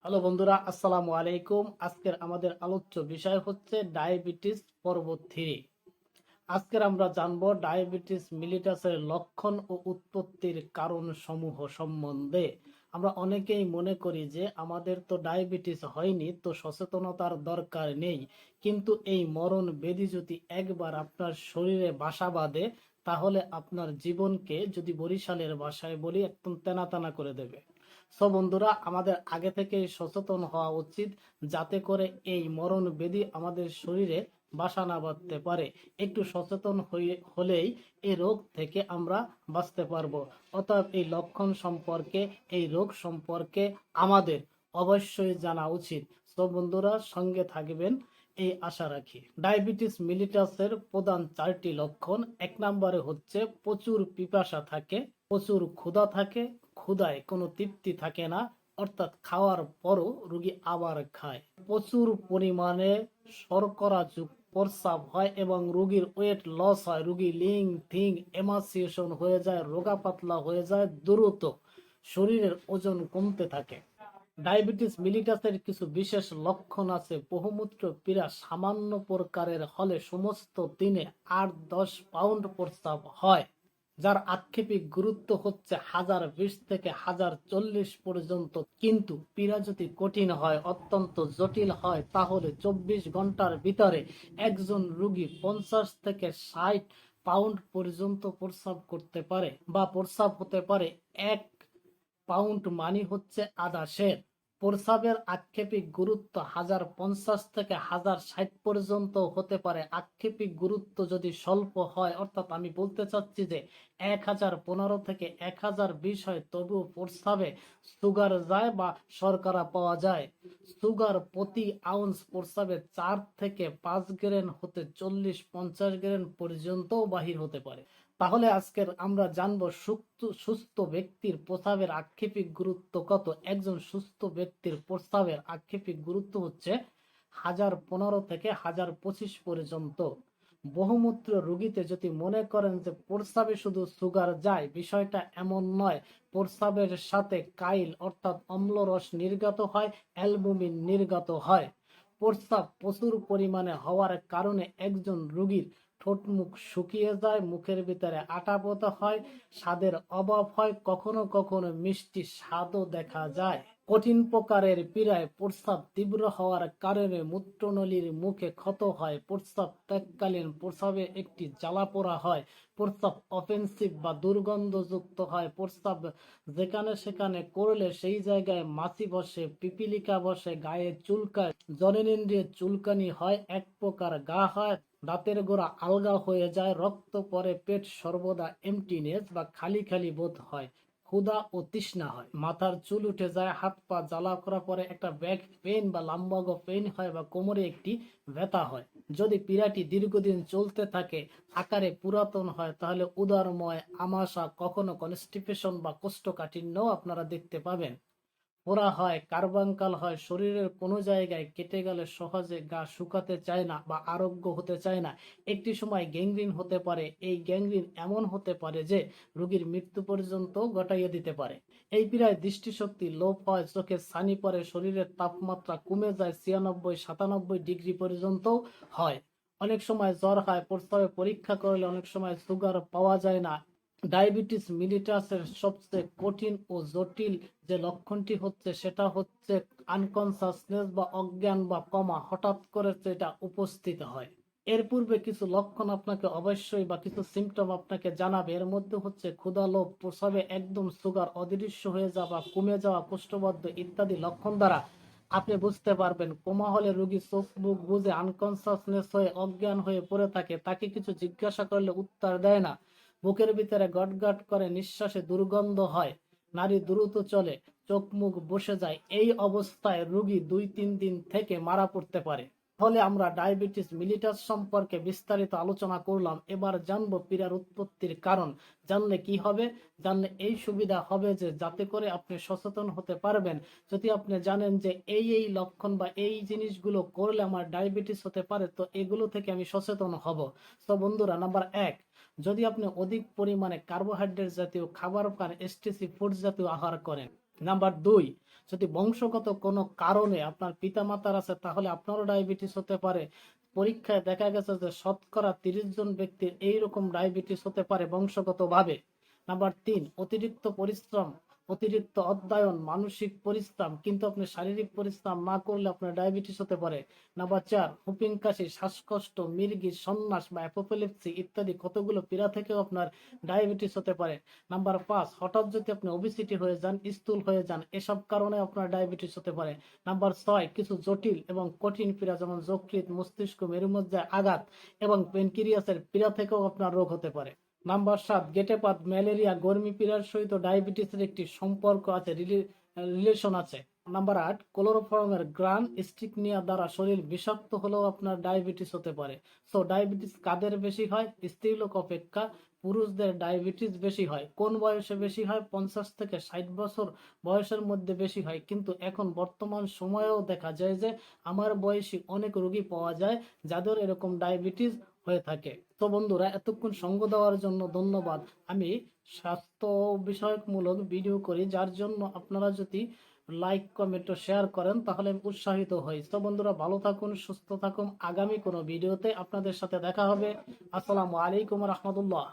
Hello বন্ধুরা, আসসালামু আলাইকুম। আজকের আমাদের আলোচ্য বিষয় হচ্ছে ডায়াবেটিস পর্ব 3। আজকের আমরা জানবো ডায়াবেটিস মিলিটাসের লক্ষণ ও উৎপত্তির কারণ সমূহ সম্বন্ধে। আমরা অনেকেই মনে করি যে আমাদের তো ডায়াবেটিস হয়নি, তো সচেতনতার দরকার নেই। কিন্তু এই মরণ ব্যাধি যদি একবার আপনার শরীরে বাসা বাঁধে, তাহলে আপনার জীবনকে, যদি বরিশালের ভাষায় বলি, একদম তেনা তেনা করে দেবে। সো বন্ধুরা, আমাদের আগে থেকেই সচেতন হওয়া উচিত, যাতে করে এই মরণ ব্যাধি আমাদের শরীরে বাসা না বাঁধতে পারে। একটু সচেতন হলেই এই রোগ থেকে আমরা বাঁচতে পারবো। অতএব এই লক্ষণ সম্পর্কে, এই রোগ সম্পর্কে আমাদের অবশ্যই জানা উচিত। তো বন্ধুরা, সঙ্গে থাকবেন এই আশা রাখি। ডায়াবেটিস মিলিটাসের প্রধান 4টি লক্ষণ। 1 নম্বরে হচ্ছে প্রচুর পিপাসা থাকে, প্রচুর ক্ষুধা থাকে, ক্ষুধায় কোনো তৃপ্তি থাকে না, অর্থাৎ খাওয়ার পরও রোগী আবার খায়। প্রচুর পরিমাণে শর্করাযুক্ত প্রস্রাব হয় এবং রোগীর ওয়েট লস হয়, রোগী লিং থিং এমাসিয়েশন হয়ে যায়, রোগা পাতলা হয়ে যায়, দ্রুত শরীরের ওজন কমতে থাকে। ডায়াবেটিস মিলিটাসের কিছু বিশেষ লক্ষণ আছে। বহুমূত্র পীড়া সামান্য প্রকারের হলে সমস্ত দিনে 8-10 পাউন্ড প্রস্রাব হয়, যার আক্ষেপিক গুরুত্ব হচ্ছে 1020 থেকে 1040 পর্যন্ত। কিন্তু পীড়া যদি কঠিন হয়, অত্যন্ত জটিল হয়, তাহলে 24 ঘন্টার ভিতরে একজন রোগী 50 থেকে 60 পাউন্ড পর্যন্ত প্রস্রাব করতে পারে, বা প্রস্রাব হতে পারে 1 পাউন্ড, মানে হচ্ছে আধা সের। প্রস্রাবের আক্ষেপিক গুরুত্ব 1050 থেকে 1060 পর্যন্ত হতে পারে। আক্ষেপিক গুরুত্ব যদি স্বল্প হয়, অর্থাৎ আমি বলতে চাচ্ছি যে 1015 থেকে 1020 হয়, তবুও প্রস্রাবে সুগার যায় বা শর্করা পাওয়া যায়। সুগার প্রতি আউন্স প্রস্রাবে 4 থেকে 5 গ্রাম হতে 40-50 গ্রাম পর্যন্ত বাহির হতে পারে। তাহলে আজকের আমরা জানবো সুস্থ ব্যক্তির প্রস্রাবের আক্ষেপিক গুরুত্ব কত। একজন সুস্থ ব্যক্তির প্রস্রাবের আক্ষেপিক গুরুত্ব হচ্ছে 1015 থেকে 1025 পর্যন্ত। বহুমূত্র রোগীতে যদি মনে করেন যে প্রস্রাবে শুধু সুগার যায়, বিষয়টা এমন নয়। প্রস্রাবের সাথে কাইল অর্থাৎ অম্লরস নির্গত হয়, অ্যালবুমিন নির্গত হয়। প্রস্রাব প্রচুর পরিমাণে হওয়ার কারণে একজন রোগীর ঠোঁট মুখ শুকিয়ে যায়, মুখের ভিতরে আটা পোতা হয়, স্বাদের অভাব হয়, কখনো কখনো মিষ্টি স্বাদও দেখা যায়। কঠিন প্রকারের পীড়ায় প্রস্রাব তীব্র হওয়ার কারণে মূত্রনলীর মুখে ক্ষত হয়, প্রস্রাব ত্যাগকালীন প্রস্রাবে একটি জ্বালা পোড়া হয়, প্রস্রাব অফেন্সিভ বা দুর্গন্ধযুক্ত হয়, প্রস্রাব যেখানে সেখানে করলে সেই জায়গায় মাছি বসে, পিপিলিকা বসে, গায়ে চুলকায়, জননেন্দ্রিয়ে চুলকানি হয়, এক প্রকার গা হয়, দাঁতের গোড়া আলগা হয়ে যায়, রক্ত পরে, পেট সর্বদা এমটিনেস বা খালি খালি বোধ হয়, ক্ষুধা ও তৃষ্ণা হয়, মাথার চুল উঠে যায়, হাত পা জ্বালা করা পরে একটা ব্যাক পেইন বা লাম্বাগ পেইন হয়, বা কোমরে একটি ব্যথা হয়। যদি পীড়াটি দীর্ঘদিন চলতে থাকে, আকারে পুরাতন হয়, তাহলে উদরময় আমাশা, কখনো কনস্টিপেশন বা কোষ্ঠকাঠিন্যও আপনারা দেখতে পাবেন। ফোড়া হয়, কার্বাঙ্কাল হয়, শরীরের কোনো জায়গায় কেটে গেলে সহজে গা শুকাতে চায় না বা আরোগ্য হতে চায় না। একটি সময় গ্যাংগ্রিন হতে পারে। এই গ্যাংগ্রিন এমন হতে পারে যে রোগীর মৃত্যু পর্যন্ত ঘটাইয়ে দিতে পারে। এই পীড়ায় দৃষ্টিশক্তি লোপ হয়, চোখে ছানি পড়ে, শরীরের তাপমাত্রা কমে যায় 96-97 ডিগ্রি পর্যন্ত হয়। অনেক সময় জ্বর হয়, প্রস্রাবে পরীক্ষা করলে অনেক সময় সুগার পাওয়া যায় না। ডায়াবেটিস মিলিটাসের সবচেয়ে কঠিন ও জটিল যে লক্ষণটি হচ্ছে, সেটা হচ্ছে আনকনসাসনেস বা অজ্ঞান বা কমা, হঠাৎ করে সেটা উপস্থিত হয়। এর পূর্বে কিছু লক্ষণ আপনাকে অবশ্যই, বা কিছু সিমটম আপনাকে জানাবে। এর মধ্যে হচ্ছে ক্ষুধা, লোভ, প্রস্রাবে একদম সুগার অদৃশ্য হয়ে যাওয়া, কমে যাওয়া, কোষ্ঠবদ্ধ ইত্যাদি লক্ষণ দ্বারা আপনি বুঝতে পারবেন। কোমা হলে রোগী চোখ মুখ বুঝে আনকনসাসনেস হয়ে অজ্ঞান হয়ে পড়ে থাকে, তাকে কিছু জিজ্ঞাসা করলে উত্তর দেয় না, বুকের ভিতরে গটগট করে, নিঃশ্বাসে দুর্গন্ধ হয়, নারী দ্রুত চলে, চোখ মুখ বসে যায়। এই অবস্থায় রোগী 2-3 দিন থেকে মারা পড়তে পারে। ফলে আমরা ডায়াবেটিস মিলিটাস সম্পর্কে বিস্তারিত আলোচনা করলাম। এবার জানবো পীড়ার উৎপত্তির কারণ। জানলে কি হবে? জানলে এই সুবিধা হবে যে যাতে করে আপনি সচেতন হতে পারবেন। যদি আপনি জানেন যে এই লক্ষণ বা এই জিনিসগুলো করলে আমার ডায়াবেটিস হতে পারে, তো এগুলো থেকে আমি সচেতন হব। তো বন্ধুরা, নাম্বার 1, যদি আপনি অধিক পরিমাণে কার্বোহাইড্রেট জাতীয় খাবার খান, এসটিসি ফুড জাতীয় আহার করেন, নাম্বার 2, যদি বংশগত কোনো কারণে আপনার পিতামাতার আছে তাহলে আপনারও ডায়াবেটিস হতে পারে। পরীক্ষায় দেখা গেছে যে শতকরা 30 জন ব্যক্তির এইরকম ডায়াবেটিস হতে পারে বংশগতভাবে। নাম্বার 3, অতিরিক্ত পরিশ্রম, অতিরিক্ত অধ্যয়ন, মানসিক পরিশ্রম কিন্তু আপনি শারীরিক পরিশ্রম না করলে আপনার ডায়াবেটিস হতে পারে। নাম্বার 4, হুপিং কাশি, শ্বাসকষ্ট, মির্গি, সন্ন্যাস বা অ্যাপোপ্লেপসি ইত্যাদি কতগুলো পীড়া থেকেও আপনার ডায়াবেটিস হতে পারে। নাম্বার 5, হঠাৎ যদি আপনি ওবেসিটি হয়ে যান, স্থূল হয়ে যান, এসব কারণে আপনার ডায়াবেটিস হতে পারে। নাম্বার 6, কিছু জটিল এবং কঠিন পীড়া যেমন যকৃৎ, মস্তিষ্ক, মেরুমজ্জায় আঘাত এবং প্যানক্রিয়াসের পীড়া থেকেও আপনার রোগ হতে পারে। নাম্বার 7, গেটেপাত, ম্যালেরিয়া, গর্মি পীড়ার সহিত ডায়াবেটিসের একটি সম্পর্ক আছে, রিলেশন আছে। নাম্বার 8, ক্লোরোফর্মের গ্রান স্টিকনিয়া দ্বারা শরীর বিষাক্ত হলেও আপনার ডায়াবেটিস হতে পারে। সো ডায়াবেটিস কাদের বেশি হয়? স্ত্রীলোক অপেক্ষা পুরুষদের ডায়াবেটিস বেশি হয়। কোন বয়সে বেশি হয়? 50 থেকে 60 বছর বয়সের মধ্যে বেশি হয়। কিন্তু এখন বর্তমান সময়েও দেখা যায় যে আমার বয়সী অনেক রোগী পাওয়া যায় যাদের এরকম ডায়াবেটিস হয়ে থাকে। তো বন্ধুরা, এতক্ষণ সঙ্গ দেওয়ার জন্য ধন্যবাদ। আমি স্বাস্থ্য বিষয়ক মূলক ভিডিও করি, যার জন্য আপনারা যদি লাইক, কমেন্ট ও শেয়ার করেন তাহলে আমি উৎসাহিত হই। তো বন্ধুরা, ভালো থাকুন, সুস্থ থাকুন। আগামী কোনো ভিডিওতে আপনাদের সাথে দেখা হবে। আসসালামু আলাইকুম রহমতুল্লাহ।